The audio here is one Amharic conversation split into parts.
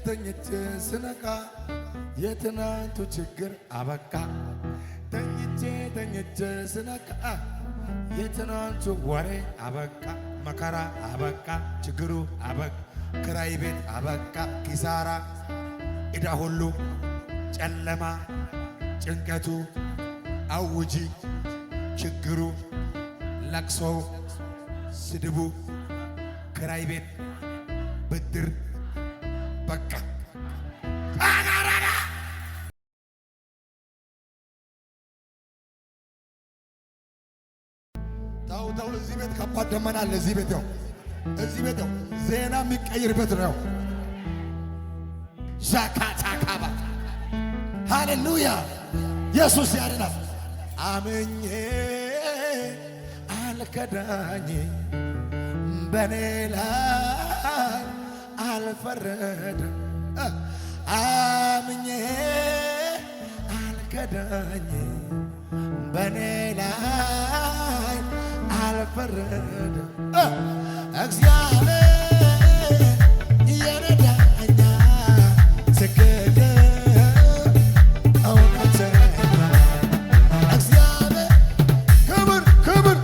ተኝቼ ስነቃ የትናንቱ ችግር አበቃ። ተኝቼ ስነቃ የትናንቱ ወሬ አበቃ። መከራ አበቃ፣ ችግሩ አበቃ፣ ክራይ ቤት አበቃ፣ ኪሳራ፣ ዕዳ ሁሉ፣ ጨለማ፣ ጭንቀቱ አውጂ፣ ችግሩ፣ ለቅሶው፣ ስድቡ፣ ክራይ ቤት፣ ብድር በቃ። ታው እዚህ ቤት ከባድ ደመና አለ። እዚህ ቤት ዜና የሚቀይርበት ነው። ሻካታካባ ሃሌሉያ! ኢየሱስ ያድናል። አምኜ አልከዳኝ፣ በኔ ላይ አልፈረደም። አምኜ አልከዳኝ፣ በኔ ላይ አልፈረደም። እግዚአብሔር የረዳኛ ትክክል እውነተኛ እግዚአብሔር ክብር ክብር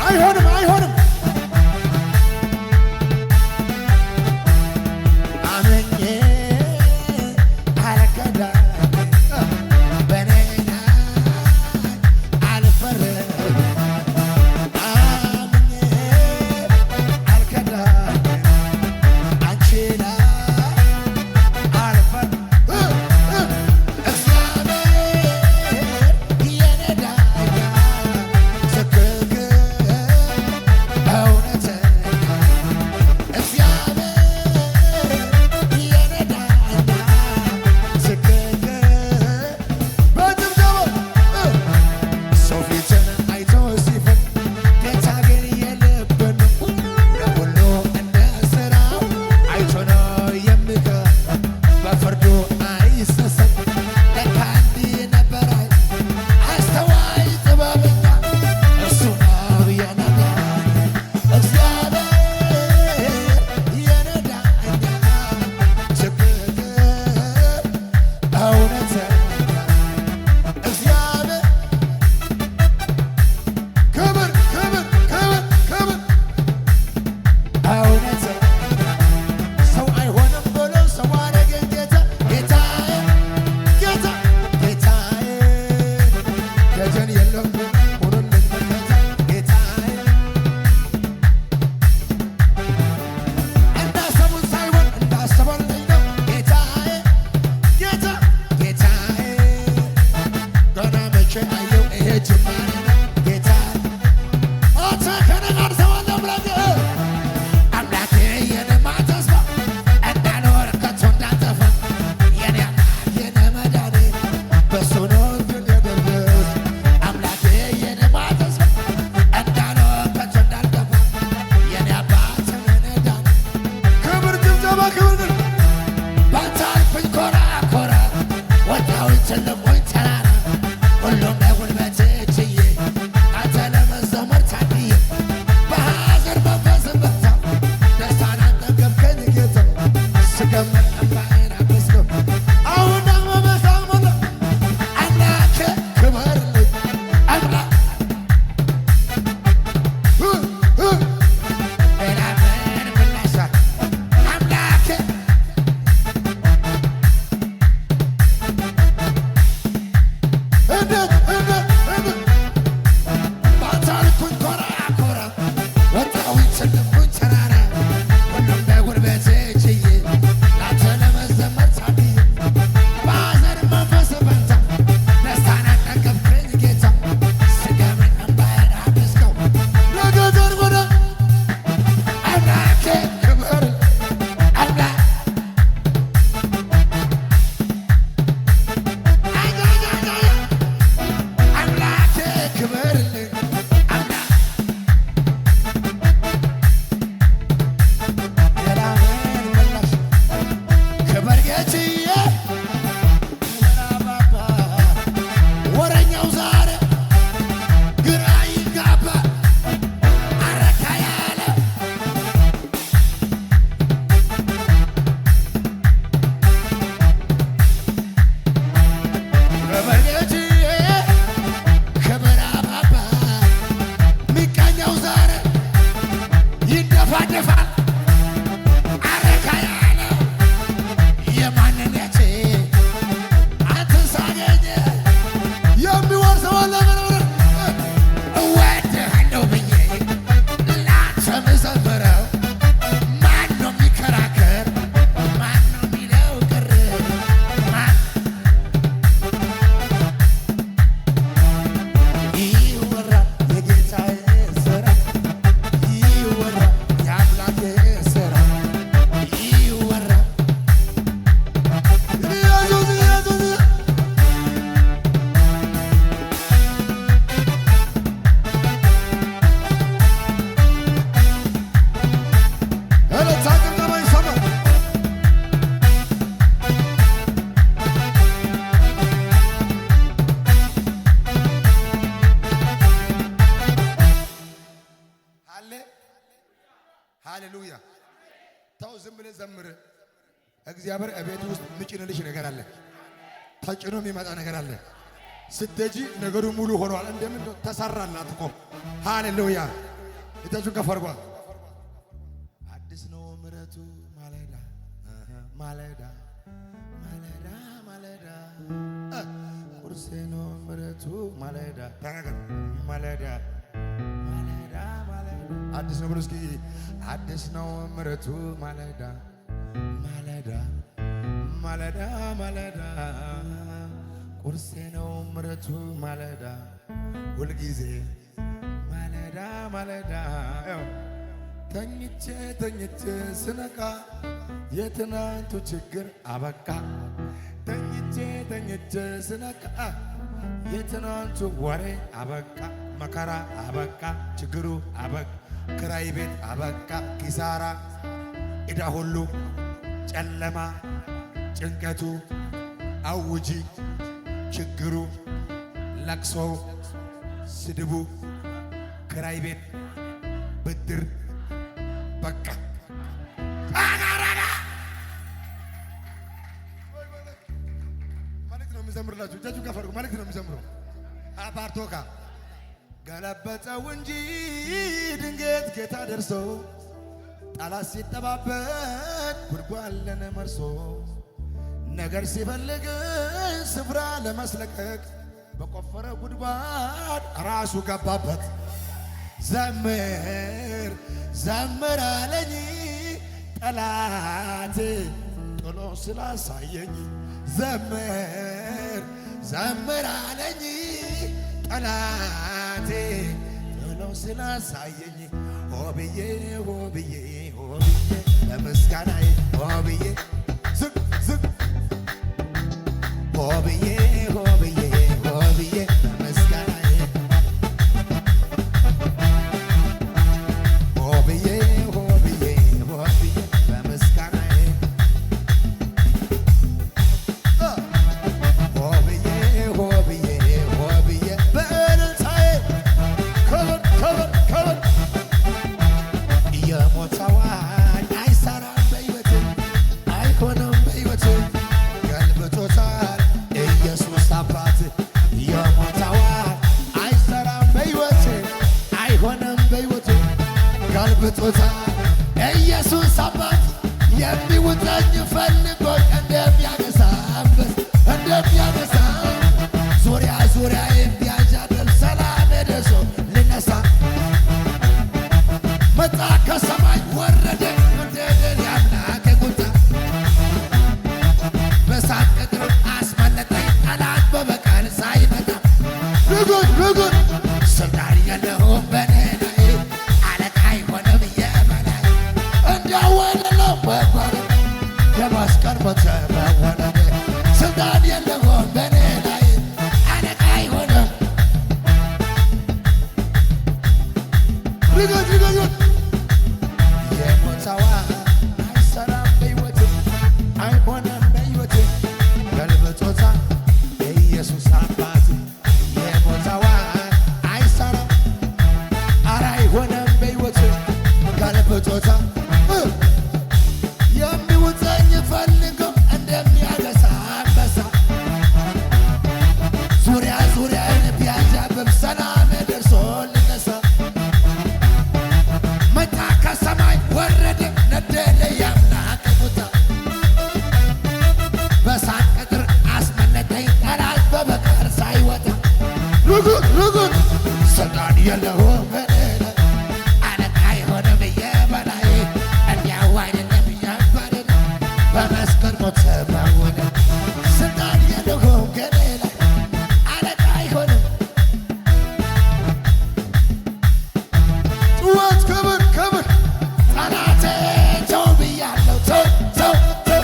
አይሆንም አይሆንም Tell them one time, ሃሌሉያ። ተው ዝም ብለህ ዘምር። እግዚአብሔር እቤት ውስጥ ምጭንልሽ ነገር አለ። ተጭኖ የሚመጣ ነገር አለ። ስትሄጂ ነገሩ ሙሉ ሆኗል። እንደምን ተሰራላት እኮ ሃሌሉያ። እታችሁ ከፈርጓ አዲስ ነው ምሕረቱ ማለዳ ማለዳ ማለዳ ማለዳ ቁርሴ ነው ምሕረቱ ማለዳ ማለዳ ማለዳ ማለዳ አዲስ ነው ብሎ እስኪ አዲስ ነው ምሕረቱ ማለዳ ማለዳ ማለዳ ማለዳ ቁርሴ ነው ምሕረቱ ማለዳ ሁልጊዜ ማለዳ ማለዳ ተኝቼ ተኝቼ ስነቃ የትናንቱ ችግር አበቃ። ተኝቼ ተኝቼ ስነቃ የትናንቱ ወሬ አበቃ። መከራ አበቃ፣ ችግሩ አበቃ፣ ክራይ ቤት አበቃ፣ ኪሳራ ዕዳ ሁሉ ጨለማ ጭንቀቱ አውጂ ችግሩ ለቅሶው ስድቡ ክራይ ቤት ብድር በቃ መልእክት ነው የሚዘምርላችሁ። እጃችሁ ከፍ አድርጉ። መልእክት ነው የሚዘምረው። አፓርቶካ ገለበጠው እንጂ ድንገት ጌታ ደርሶ ጠላት ሲጠባበቅ ጉድጓድ መርሶ ነገር ሲፈልግ ስፍራ ለማስለቀቅ በቆፈረ ጉድጓድ ራሱ ገባበት። ዘምር ዘምር አለኝ ጠላቴ ጥሎ ስላሳየኝ። ዘምር ዘምር አለኝ ጠላቴ ጥሎ ስላሳየኝ። ሆብዬ ሆብዬ ሆብዬ ለምስጋናዬ ሆብዬ ዝቅ ዝቅ ሆብዬ ሆብዬ ሆብዬ ለምስጋናዬ ሆብዬ ሆብዬ ሆብዬ ለምስጋናዬ ሆብዬ ሆብዬ ሆብዬ በእልልታዬ ክብር ክብር ክብር የሞት አዋጅ አይሰራም በሕይወቴ አይሆንም በሕይወቴ ገልብጦታል ኢየሱስ አባት። የሞት አዋጅ አይሰራም በሕይወቴ አይሆንም በሕይወቴ ገልብጦታል ኢየሱስ አባት። የሚውጠኝ ፈልጎ እንደሚያነሳ እንደሚያነሳ ዙሪያ ዙሪያ የሚያዣብል ሰላም ደርሶ ልነሳ መጣ ከሰማይ ወረደ ምድርን ያምላክ ቁጣ በሳት ቅጥር አስመለጠኝ ጠላት በበቀል ሳይመጣ ንጉድ ንጉድ ስልጣን የለውም በኔ ላይ አለቃ አይሆንም የበላይ እንዲያወለለው በጓደ የማስቀርበት በሆነ ስልጣን የለውም በኔ ላይ አለቃ አይሆንም ንጉድ ንጉድ የሞት አዋጅ አይሰራም በሕይወቴ አይሆንም በሕይወቴ ገልብጦታል ኢየሱስ አባት። የሞት አዋጅ አይሰራም ኧረ አይሆንም በሕይወቴ ገልብጦታል የሚውጠኝ ፈልጎ እንደሚያገሳ አንበሳ ዙሪያ ዙሪያን ቢያንዣብብ ሰላም ደርሶ ልነሳ መጣ ከሰማይ ወረደ ነደደ የአምላክ ቁጣ በሳት ቅጥር አስመለጠኝ ጠላት በበቀል ሳይወጣ ንጉድ ንጉድ ስልጣን የለውም በኔ ላይ አለቃ አይሆንም የበላይ እንዲያው አይደለም እያባደደ በመስቀል ሞት በሆነ ስልጣን የለውም በኔ ላይ አለቃ አይሆንም ጩኸት ክብር ክብር ጠላቴ ተው ብያለሁ ተው ተው ተው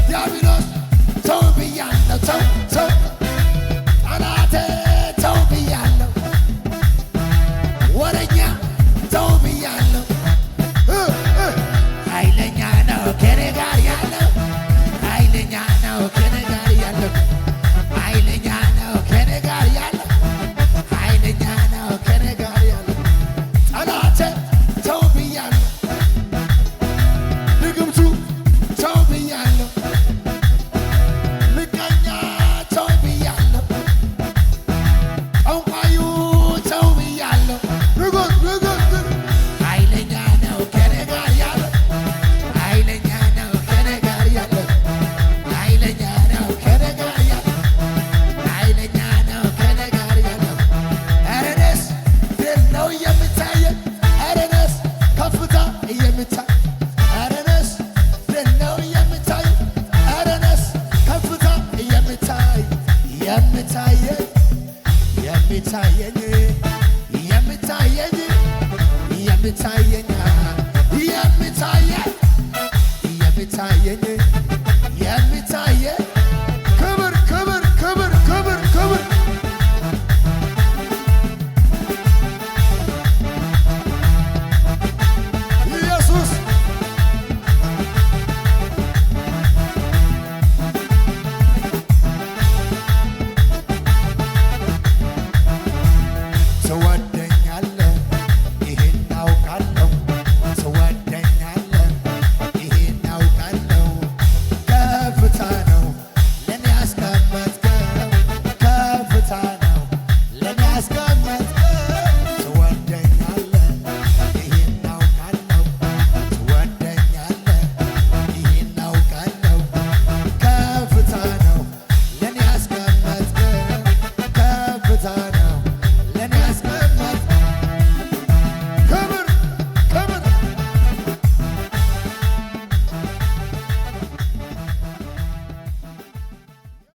ዲያብሎስ ተው ብያለሁ ተው ተው ጠላቴ ተው ብያለሁ ወሬኛ የሚታየኝ የሚታየኝ የሚታየኝ